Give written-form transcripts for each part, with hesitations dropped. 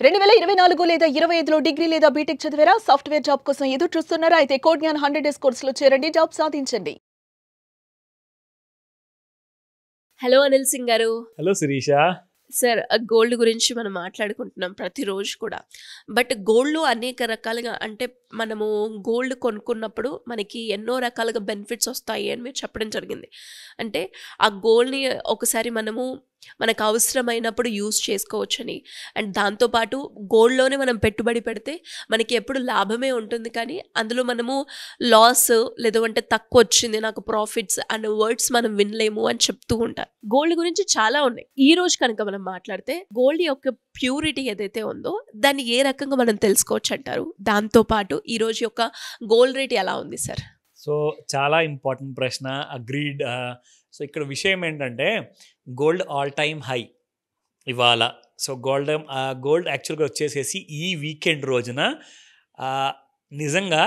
2024 లేదా 25లో డిగ్రీ లేదా బీటెక్ చదివారా? సాఫ్ట్‌వేర్ జాబ్ కోసం ఎదురు చూస్తున్నారా? అయితే కోడ్ జ్ఞాన్ 100 డేస్ కోర్సులో చేరండి, జాబ్ సాధించండి. హలో అనిల్ సింగ్ గారు. హలో శిరీష. సార్, గోల్డ్ గురించి మనం మాట్లాడుకుంటున్నాం ప్రతిరోజు కూడా. బట్ గోల్డ్‌లో అనేక రకాలుగా అంటే మనము గోల్డ్ కొనుక్కున్నప్పుడు మనకి ఎన్నో రకాలుగా బెనిఫిట్స్ వస్తాయి అని మీరు చెప్పడం జరిగింది. అంటే ఆ గోల్డ్‌ని ఒకసారి మనము మనకు అవసరమైనప్పుడు యూజ్ చేసుకోవచ్చని, అండ్ దాంతోపాటు గోల్డ్‌లోనే మనం పెట్టుబడి పెడితే మనకి ఎప్పుడు లాభమే ఉంటుంది, కానీ అందులో మనము లాస్ లేదంటే తక్కువ వచ్చింది నాకు ప్రాఫిట్స్ అనే వర్డ్స్ మనం వినలేము అని చెప్తూ ఉంటారు. గోల్డ్ గురించి చాలా ఉన్నాయి. ఈ రోజు కనుక మనం మాట్లాడితే గోల్డ్ యొక్క ప్యూరిటీ ఏదైతే ఉందో దాన్ని ఏ రకంగా మనం తెలుసుకోవచ్చు అంటారు? దాంతోపాటు ఈ రోజు యొక్క గోల్డ్ రేట్ ఎలా ఉంది సార్? సో చాలా ఇంపార్టెంట్ ప్రశ్న. అగ్రీడ్. సో ఇక్కడ విషయం ఏంటంటే గోల్డ్ ఆల్ టైమ్ హై ఇవాళ. సో గోల్డ్ యాక్చువల్గా వచ్చేసేసి ఈ వీకెండ్ రోజున నిజంగా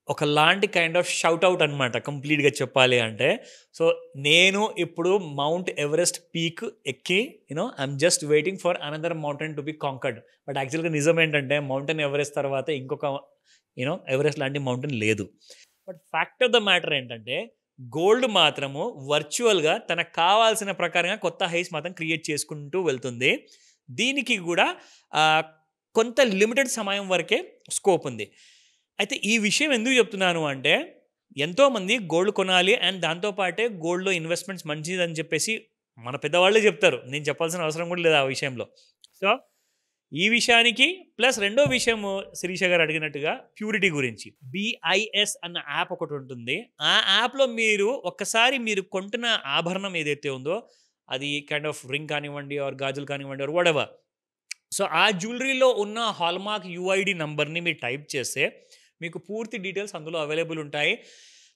ఒకలాంటి కైండ్ ఆఫ్ షౌట్అవుట్ అనమాట కంప్లీట్గా చెప్పాలి అంటే. సో నేను ఇప్పుడు మౌంట్ ఎవరెస్ట్ పీక్ ఎక్కి I'm just waiting for another mountain to be conquered. But యాక్చువల్గా నిజం ఏంటంటే మౌంటైన్ ఎవరెస్ట్ తర్వాత ఇంకొక ఎవరెస్ట్ లాంటి మౌంటైన్ లేదు. But fact of the matter ఏంటంటే గోల్డ్ మాత్రము వర్చువల్గా తనకు కావాల్సిన ప్రకారంగా కొత్త హైస్ మాత్రం క్రియేట్ చేసుకుంటూ వెళ్తుంది. దీనికి కూడా కొంత లిమిటెడ్ సమయం వరకే స్కోప్ ఉంది. అయితే ఈ విషయం ఎందుకు చెప్తున్నాను అంటే ఎంతోమంది గోల్డ్ కొనాలి అండ్ దాంతోపాటే గోల్డ్లో ఇన్వెస్ట్మెంట్స్ మంచిదని చెప్పేసి మన పెద్దవాళ్ళే చెప్తారు. నేను చెప్పాల్సిన అవసరం కూడా లేదు ఆ విషయంలో. సో ఈ విషయానికి ప్లస్ రెండో విషయం శిరీష గారు అడిగినట్టుగా ప్యూరిటీ గురించి. BIS అన్న యాప్ ఒకటి ఉంటుంది. ఆ యాప్లో ఒక్కసారి మీరు కొంటున్న ఆభరణం ఏదైతే ఉందో అది కైండ్ ఆఫ్ రింగ్ కానివ్వండి ఆర్ గాజులు కానివ్వండి ఆర్ వాటెవర్, సో ఆ జ్యువెలరీలో ఉన్న హాల్మార్క్ UID నంబర్ని మీరు టైప్ చేస్తే మీకు పూర్తి డీటెయిల్స్ అందులో అవైలబుల్ ఉంటాయి.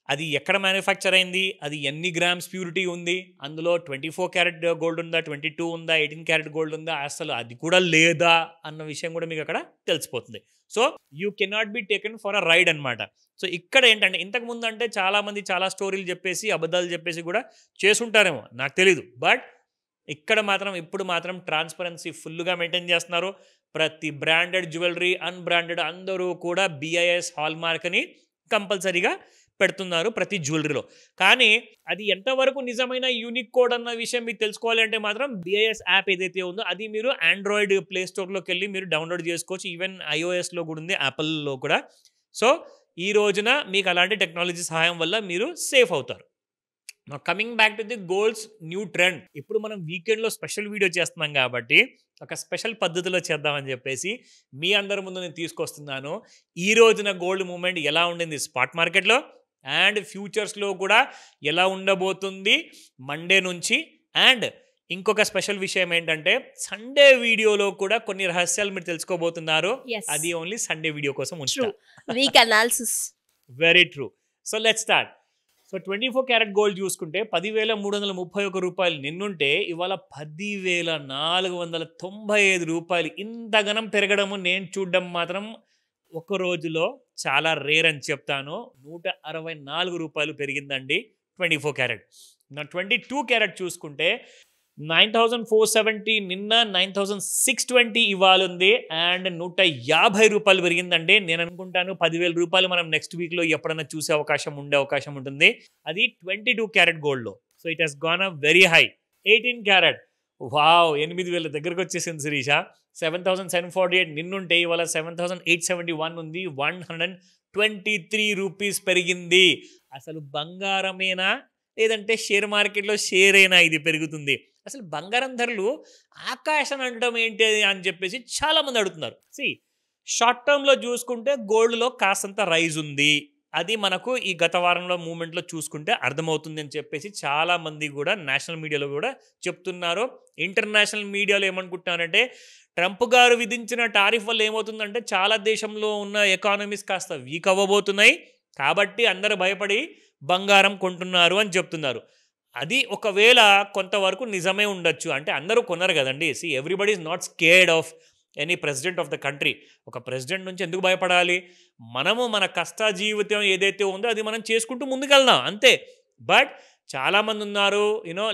అది ఎక్కడ మ్యానుఫ్యాక్చర్ అయింది, అది ఎన్ని గ్రామ్స్ ప్యూరిటీ ఉంది, అందులో 24 క్యారెట్ గోల్డ్ ఉందా, 22 ఉందా, 18 క్యారెట్ గోల్డ్ ఉందా, అసలు అది కూడా లేదా అన్న విషయం కూడా మీకు అక్కడ తెలిసిపోతుంది. So you cannot be taken for a ride అనమాట. సో ఇక్కడ ఏంటంటే ఇంతకుముందు అంటే చాలామంది చాలా స్టోరీలు చెప్పేసి అబద్ధాలు చెప్పేసి కూడా చేసుంటారేమో నాకు తెలీదు. బట్ ఇక్కడ మాత్రం ఇప్పుడు మాత్రం ట్రాన్స్పరెన్సీ ఫుల్గా మెయింటైన్ చేస్తున్నారు. ప్రతి బ్రాండెడ్ జ్యువెలరీ అన్బ్రాండెడ్ అందరూ కూడా BIS హాల్మార్క్ అని కంపల్సరీగా పెడుతున్నారు ప్రతి జ్యువెలరీలో. కానీ అది ఎంతవరకు నిజమైన యూనిక్ కోడ్ అన్న విషయం మీకు తెలుసుకోవాలి అంటే మాత్రం BIS యాప్ ఏదైతే ఉందో అది మీరు ఆండ్రాయిడ్ ప్లే స్టోర్లోకి వెళ్ళి మీరు డౌన్లోడ్ చేసుకోవచ్చు. ఈవెన్ iOSలో కూడా ఉంది, యాపిల్లో కూడా. సో ఈ రోజున మీకు అలాంటి టెక్నాలజీ సహాయం వల్ల మీరు సేఫ్ అవుతారు. నా coming back to the golds new trend. ఇప్పుడు మనం వీకెండ్లో స్పెషల్ వీడియో చేస్తున్నాం కాబట్టి ఒక స్పెషల్ పద్ధతిలో చేద్దామని చెప్పేసి మీ అందరి ముందు నేను తీసుకొస్తున్నాను. ఈ రోజున గోల్డ్ మూవ్మెంట్ ఎలా ఉండింది స్పాట్ మార్కెట్లో అండ్ ఫ్యూచర్స్లో కూడా ఎలా ఉండబోతుంది మండే నుంచి. అండ్ ఇంకొక స్పెషల్ విషయం ఏంటంటే సండే వీడియోలో కూడా కొన్ని రహస్యాలు మీరు తెలుసుకోబోతున్నారు. అది ఓన్లీ సండే వీడియో కోసం ఉంచు. Week analysis. Very true. So let's start. So 24 carat gold చూసుకుంటే 10,331 రూపాయలు నిన్నుంటే ఇవాళ 10,495 రూపాయలు. ఇంతగనం పెరగడము నేను చూడడం మాత్రం ఒక రోజులో చాలా రేర్ అని చెప్తాను. 164 రూపాయలు పెరిగిందండి 24 క్యారెట్. నా 22 క్యారెట్ చూసుకుంటే 9,470 నిన్న 9,620 ఇవాళ ఉంది అండ్ 150 రూపాయలు పెరిగిందండి. నేను అనుకుంటాను 10,000 రూపాయలు మనం నెక్స్ట్ వీక్లో ఎప్పుడైనా చూసే అవకాశం ఉంటుంది. అది 22 క్యారెట్ గోల్డ్లో. So it has gone up very high. 18 carrot wow 8,000 దగ్గరకు వచ్చేసింది శిరీష. 7,748 నిన్నుంటే ఇవాళ 7,871 ఉంది. 123 రూపీస్ పెరిగింది. అసలు బంగారమేనా లేదంటే షేర్ మార్కెట్లో షేర్ అయినా ఇది పెరుగుతుంది? అసలు బంగారం ధరలు ఆకాశం అంటడం ఏంటి అని చెప్పేసి చాలామంది అడుగుతున్నారు. షార్ట్ టర్మ్లో చూసుకుంటే గోల్డ్లో కాస్తంత రైజ్ ఉంది. అది మనకు ఈ గత వారంలో మూమెంట్లో చూసుకుంటే అర్థమవుతుంది అని చెప్పేసి చాలామంది కూడా నేషనల్ మీడియాలో కూడా చెప్తున్నారు. ఇంటర్నేషనల్ మీడియాలో ఏమనుకుంటున్నారంటే ట్రంప్ గారు విధించిన టారిఫ్ వల్ల ఏమవుతుందంటే చాలా దేశంలో ఉన్న ఎకానమీస్ కాస్త వీక్ అవ్వబోతున్నాయి కాబట్టి అందరూ భయపడి బంగారం కొంటున్నారు అని చెప్తున్నారు. అది ఒకవేళ కొంతవరకు నిజమే ఉండొచ్చు. అంటే అందరూ కొనరు కదండి. Everybody is not scared of any president of the country. ఒక ప్రెసిడెంట్ నుంచి ఎందుకు భయపడాలి? మనము మన కష్ట జీవితం ఏదైతే ఉందో అది మనం చేసుకుంటూ ముందుకెళ్దాం అంతే. బట్ చాలామంది ఉన్నారు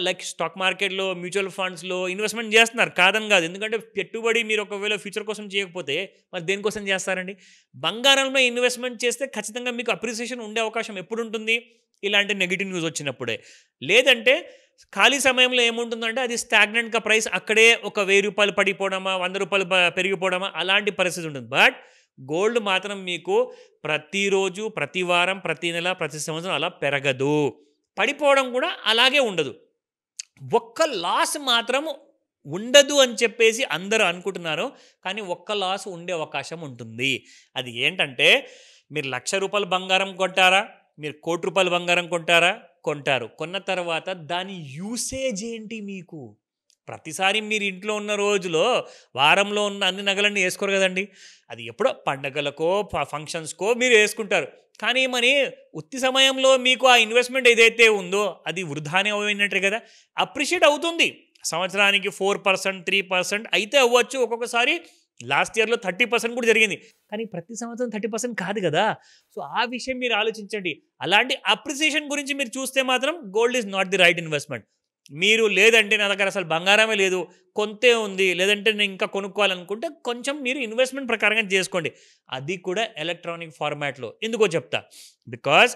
లైక్ స్టాక్ మార్కెట్లో, మ్యూచువల్ ఫండ్స్లో ఇన్వెస్ట్మెంట్ చేస్తున్నారు, కాదని కాదు. ఎందుకంటే పెట్టుబడి మీరు ఒకవేళ ఫ్యూచర్ కోసం చేయకపోతే మరి దేనికోసం చేస్తారండి? బంగారంలో ఇన్వెస్ట్మెంట్ చేస్తే ఖచ్చితంగా మీకు అప్రిసియేషన్ ఉండే అవకాశం ఎప్పుడు ఉంటుంది? ఇలాంటి నెగిటివ్ న్యూస్ వచ్చినప్పుడే. లేదంటే ఖాళీ సమయంలో ఏముంటుందంటే అది స్టాగ్నెంట్గా ప్రైస్ అక్కడే ఒక 1000 రూపాయలు పడిపోవడమా, 100 రూపాయలు పెరిగిపోవడమా అలాంటి పరిస్థితి ఉంటుంది. బట్ గోల్డ్ మాత్రం మీకు ప్రతిరోజు, ప్రతి వారం, ప్రతి నెల, ప్రతి సంవత్సరం అలా పెరగదు. పడిపోవడం కూడా అలాగే ఉండదు. ఒక్క లాస్ మాత్రం ఉండదు అని చెప్పేసి అందరూ అనుకుంటున్నారు, కానీ ఒక్క లాస్ ఉండే అవకాశం ఉంటుంది. అది ఏంటంటే మీరు 1,00,000 రూపాయలు బంగారం కొంటారా, మీరు 1,00,00,000 రూపాయలు బంగారం కొంటారు. కొన్న తర్వాత దాని యూసేజ్ ఏంటి? మీకు ప్రతిసారి మీరు ఇంట్లో ఉన్న రోజులో వారంలో ఉన్న అన్ని నగలన్నీ వేసుకోరు కదండి. అది ఎప్పుడో పండగలకో ఫంక్షన్స్కో మీరు వేసుకుంటారు. కానీ మరి ఉత్తి సమయంలో మీకు ఆ ఇన్వెస్ట్మెంట్ ఏదైతే ఉందో అది వృధానే అయినట్టే కదా. అప్రిషియేట్ అవుతుంది, సంవత్సరానికి 4%, 3% అయితే అవ్వచ్చు. ఒక్కొక్కసారి లాస్ట్ ఇయర్లో 30% కూడా జరిగింది. కానీ ప్రతి సంవత్సరం 30% కాదు కదా. సో ఆ విషయం మీరు ఆలోచించండి. అలాంటి అప్రిసియేషన్ గురించి మీరు చూస్తే మాత్రం gold is not the right investment. మీరు లేదంటే నా దగ్గర అసలు బంగారమే లేదు, కొంతే ఉంది, లేదంటే నేను ఇంకా కొనుక్కోవాలనుకుంటే కొంచెం మీరు ఇన్వెస్ట్మెంట్ ప్రకారంగా చేసుకోండి. అది కూడా ఎలక్ట్రానిక్ ఫార్మాట్లో. ఎందుకో చెప్తా. బికాజ్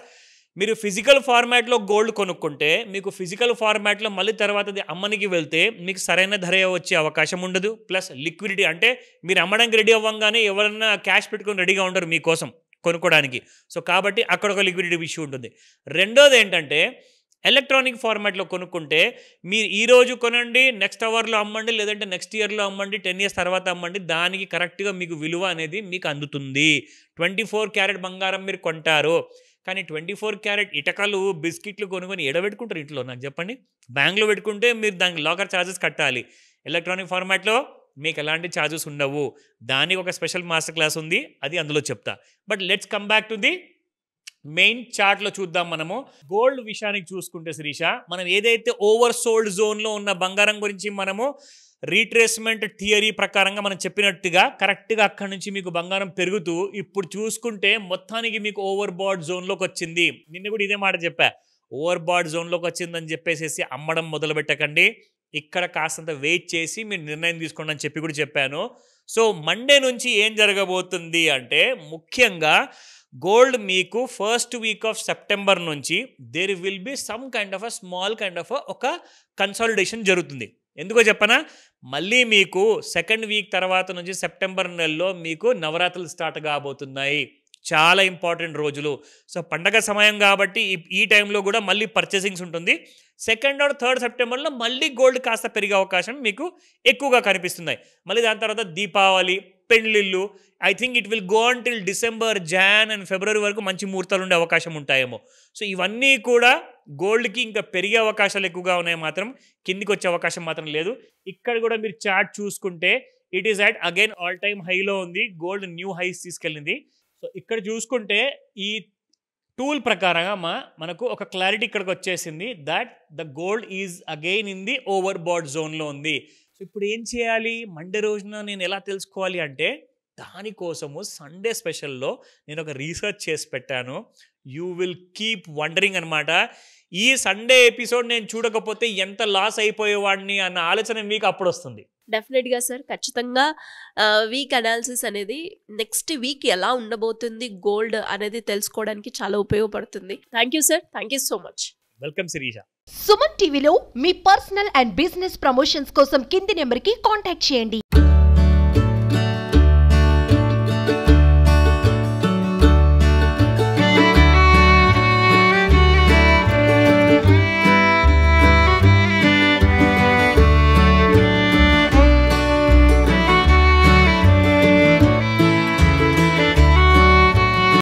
మీరు ఫిజికల్ ఫార్మాట్లో గోల్డ్ కొనుక్కుంటే మీకు ఫిజికల్ ఫార్మాట్లో మళ్ళీ తర్వాత అది అమ్మనికి వెళ్తే మీకు సరైన ధర వచ్చే అవకాశం ఉండదు. ప్లస్ లిక్విడిటీ, అంటే మీరు అమ్మడానికి రెడీ అవ్వగానే ఎవరన్నా క్యాష్ పెట్టుకొని రెడీగా ఉంటారు మీకోసం కొనుక్కోవడానికి. సో కాబట్టి అక్కడ ఒక లిక్విడిటీ ఇష్యూ ఉంటుంది. రెండోది ఏంటంటే ఎలక్ట్రానిక్ ఫార్మాట్లో కొనుక్కుంటే మీరు ఈరోజు కొనండి, నెక్స్ట్ అవర్లో అమ్మండి, లేదంటే నెక్స్ట్ ఇయర్లో అమ్మండి, 10 years తర్వాత అమ్మండి, దానికి కరెక్ట్గా మీకు విలువ అనేది మీకు అందుతుంది. 24 క్యారెట్ బంగారం మీరు కొంటారు, కానీ 24 క్యారెట్ ఇటకలు, బిస్కెట్లు కొనుక్కొని ఎడబెట్టుకుంటారు ఇంట్లో? నాకు చెప్పండి. బ్యాంక్లో పెట్టుకుంటే మీరు దానికి లాకర్ ఛార్జెస్ కట్టాలి. ఎలక్ట్రానిక్ ఫార్మాట్లో మీకు ఎలాంటి ఛార్జెస్ ఉండవు. దానికి ఒక స్పెషల్ మాస్టర్ క్లాస్ ఉంది, అది అందులో చెప్తా. But let's come back to the main చార్ట్లో చూద్దాం. మనము గోల్డ్ విషయానికి చూసుకుంటే శిరీష, మనం ఏదైతే ఓవర్ సోల్డ్ జోన్లో ఉన్న బంగారం గురించి మనము రీట్రేస్మెంట్ థియరీ ప్రకారంగా మనం చెప్పినట్టుగా కరెక్ట్గా అక్కడి నుంచి మీకు బంగారం పెరుగుతూ ఇప్పుడు చూసుకుంటే మొత్తానికి మీకు ఓవర్ బాడ్ జోన్లోకి వచ్చింది. నిన్న కూడా ఇదే మాట చెప్పా, ఓవర్ బాడ్ జోన్లోకి వచ్చిందని చెప్పేసి అమ్మడం మొదలు పెట్టకండి. ఇక్కడ కాస్తంత వెయిట్ చేసి మీరు నిర్ణయం తీసుకోండి అని చెప్పి కూడా చెప్పాను. సో మండే నుంచి ఏం జరగబోతుంది అంటే ముఖ్యంగా గోల్డ్ మీకు ఫస్ట్ వీక్ ఆఫ్ సెప్టెంబర్ నుంచి there will be some kind of small kind of ఒక కన్సాలిడేషన్ జరుగుతుంది. ఎందుకో చెప్పనా, మళ్ళీ మీకు సెకండ్ వీక్ తర్వాత నుంచి సెప్టెంబర్ నెలలో మీకు నవరాత్రులు స్టార్ట్ కాబోతున్నాయి. చాలా ఇంపార్టెంట్ రోజులు. సో పండగ సమయం కాబట్టి ఈ టైంలో కూడా మళ్ళీ పర్చేసింగ్స్ ఉంటుంది. 2nd or 3rd సెప్టెంబర్లో మళ్ళీ గోల్డ్ కాస్త పెరిగే అవకాశం మీకు ఎక్కువగా కనిపిస్తున్నాయి. మళ్ళీ దాని తర్వాత దీపావళి, పెళ్ళిళ్ళు, I think it will go on till December, Jan and February వరకు మంచి ముహూర్తాలు ఉండే అవకాశం ఉంటాయేమో. సో ఇవన్నీ కూడా గోల్డ్కి ఇంకా పెరిగే అవకాశాలు ఎక్కువగా ఉన్నాయి, మాత్రం కిందికి వచ్చే అవకాశం మాత్రం లేదు. ఇక్కడ కూడా మీరు చార్ట్ చూసుకుంటే it is at again all time హైలో ఉంది. గోల్డ్ న్యూ హైస్ తీసుకెళ్ళింది. సో ఇక్కడ చూసుకుంటే ఈ టూల్ ప్రకారంగా మనకు ఒక క్లారిటీ ఇక్కడికి వచ్చేసింది that the gold is again in the overbought జోన్లో ఉంది. సో ఇప్పుడు ఏం చేయాలి? మండే రోజున నేను ఎలా తెలుసుకోవాలి అంటే దానికోసము సండే స్పెషల్లో నేను ఒక రీసెర్చ్ చేసి పెట్టాను. యూ విల్ కీప్ వండరింగ్ అనమాట. ఈ సండే ఎపిసోడ్ నేను చూడకపోతే ఎంత లాస్ అయిపోయేవాడిని అన్న ఆలోచన మీకు అప్పుడు వస్తుంది. డెఫినెట్గా సార్, ఖచ్చితంగా వీక్ అనాలిసిస్ అనేది నెక్స్ట్ వీక్ ఎలా ఉండబోతుంది గోల్డ్ అనేది తెలుసుకోవడానికి చాలా ఉపయోగపడుతుంది. Thank you sir, thank you so much. Welcome Shirisha. Suman టీవీలో మీ పర్సనల్ అండ్ బిజినెస్ ప్రమోషన్స్ కోసం కింది నెంబర్కి కాంటాక్ట్ చేయండి.